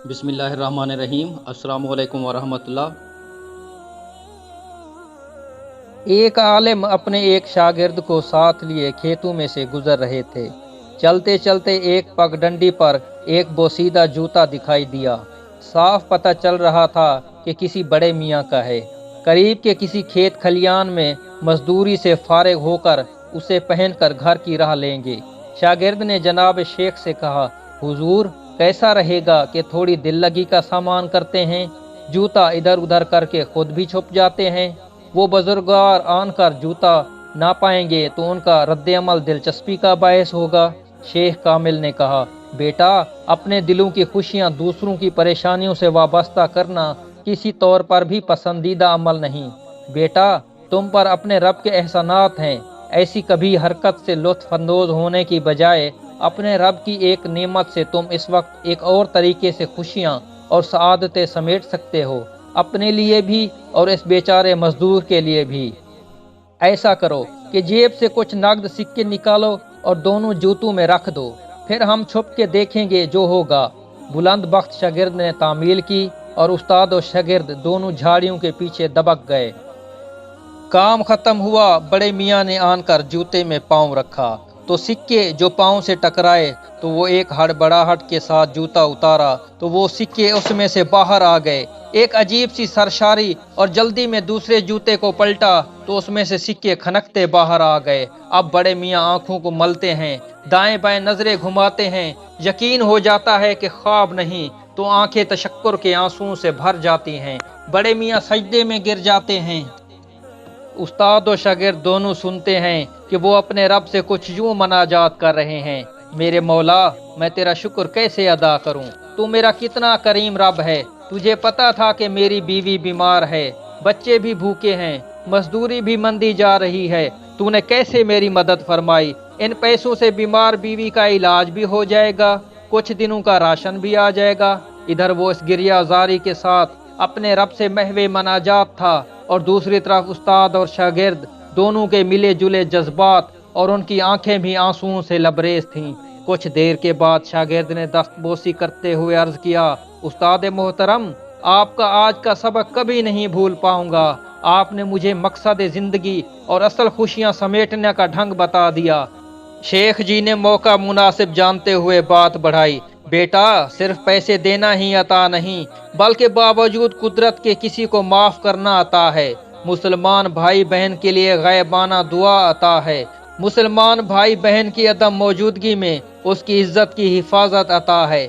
بسم اللہ الرحمن الرحیم۔ السلام علیکم ورحمۃ اللہ۔ ایک عالم اپنے ایک شاگرد کو ساتھ لیے کھیتوں میں سے گزر رہے تھے۔ چلتے چلتے ایک پگڈنڈی پر ایک بوسیدہ جوتا دکھائی دیا۔ صاف پتہ چل رہا تھا کہ کسی بڑے میاں کا ہے۔ قریب کے کسی کھیت کھلیان میں مزدوری سے فارغ ہو کر اسے پہن کر گھر کی راہ لیں گے۔ شاگرد نے جناب شیخ سے کہا، حضور کیسا رہے گا کہ تھوڑی دل لگی کا سامان کرتے ہیں، جوتا ادھر ادھر کر کے خود بھی چھپ جاتے ہیں۔ وہ بزرگوار آن کر جوتا نہ پائیں گے تو ان کا رد عمل دلچسپی کا باعث ہوگا۔ شیخ کامل نے کہا، بیٹا اپنے دلوں کی خوشیاں دوسروں کی پریشانیوں سے وابستہ کرنا کسی طور پر بھی پسندیدہ عمل نہیں۔ بیٹا تم پر اپنے رب کے احسانات ہیں، ایسی کبھی حرکت سے لطف اندوز ہونے کی بجائے اپنے رب کی ایک نعمت سے تم اس وقت ایک اور طریقے سے خوشیاں اور سعادتیں سمیٹ سکتے ہو، اپنے لیے بھی اور اس بیچارے مزدور کے لیے بھی۔ ایسا کرو کہ جیب سے کچھ نقد سکے نکالو اور دونوں جوتوں میں رکھ دو، پھر ہم چھپ کے دیکھیں گے جو ہوگا۔ بلند بخت شاگرد نے تعمیل کی اور استاد و شاگرد دونوں جھاڑیوں کے پیچھے دبک گئے۔ کام ختم ہوا، بڑے میاں نے آن کر جوتے میں پاؤں رکھا تو سکے جو پاؤں سے ٹکرائے تو وہ ایک ہڑبڑاہٹ کے ساتھ جوتا اتارا تو وہ سکے اس میں سے باہر آ گئے۔ ایک عجیب سی سرشاری اور جلدی میں دوسرے جوتے کو پلٹا تو اس میں سے سکے کھنکتے باہر آ گئے۔ اب بڑے میاں آنکھوں کو ملتے ہیں، دائیں بائیں نظریں گھماتے ہیں، یقین ہو جاتا ہے کہ خواب نہیں تو آنکھیں تشکر کے آنسوؤں سے بھر جاتی ہیں۔ بڑے میاں سجدے میں گر جاتے ہیں۔ استاد و شاگرد دونوں سنتے ہیں کہ وہ اپنے رب سے کچھ یوں مناجات کر رہے ہیں، میرے مولا میں تیرا شکر کیسے ادا کروں، تو میرا کتنا کریم رب ہے۔ تجھے پتا تھا کہ میری بیوی بیمار ہے، بچے بھی بھوکے ہیں، مزدوری بھی مندی جا رہی ہے، تو نے کیسے میری مدد فرمائی۔ ان پیسوں سے بیمار بیوی کا علاج بھی ہو جائے گا، کچھ دنوں کا راشن بھی آ جائے گا۔ ادھر وہ اس گریہ زاری کے ساتھ اپنے رب سے محو مناجات تھا اور دوسری طرف استاد اور شاگرد دونوں کے ملے جلے جذبات اور ان کی آنکھیں بھی آنسوؤں سے لبریز تھیں۔ کچھ دیر کے بعد شاگرد نے دستبوسی کرتے ہوئے عرض کیا، استاد محترم آپ کا آج کا سبق کبھی نہیں بھول پاؤں گا۔ آپ نے مجھے مقصد زندگی اور اصل خوشیاں سمیٹنے کا ڈھنگ بتا دیا۔ شیخ جی نے موقع مناسب جانتے ہوئے بات بڑھائی، بیٹا صرف پیسے دینا ہی عطا نہیں بلکہ باوجود قدرت کے کسی کو معاف کرنا عطا ہے۔ مسلمان بھائی بہن کے لیے غائبانہ دعا عطا ہے۔ مسلمان بھائی بہن کی عدم موجودگی میں اس کی عزت کی حفاظت عطا ہے۔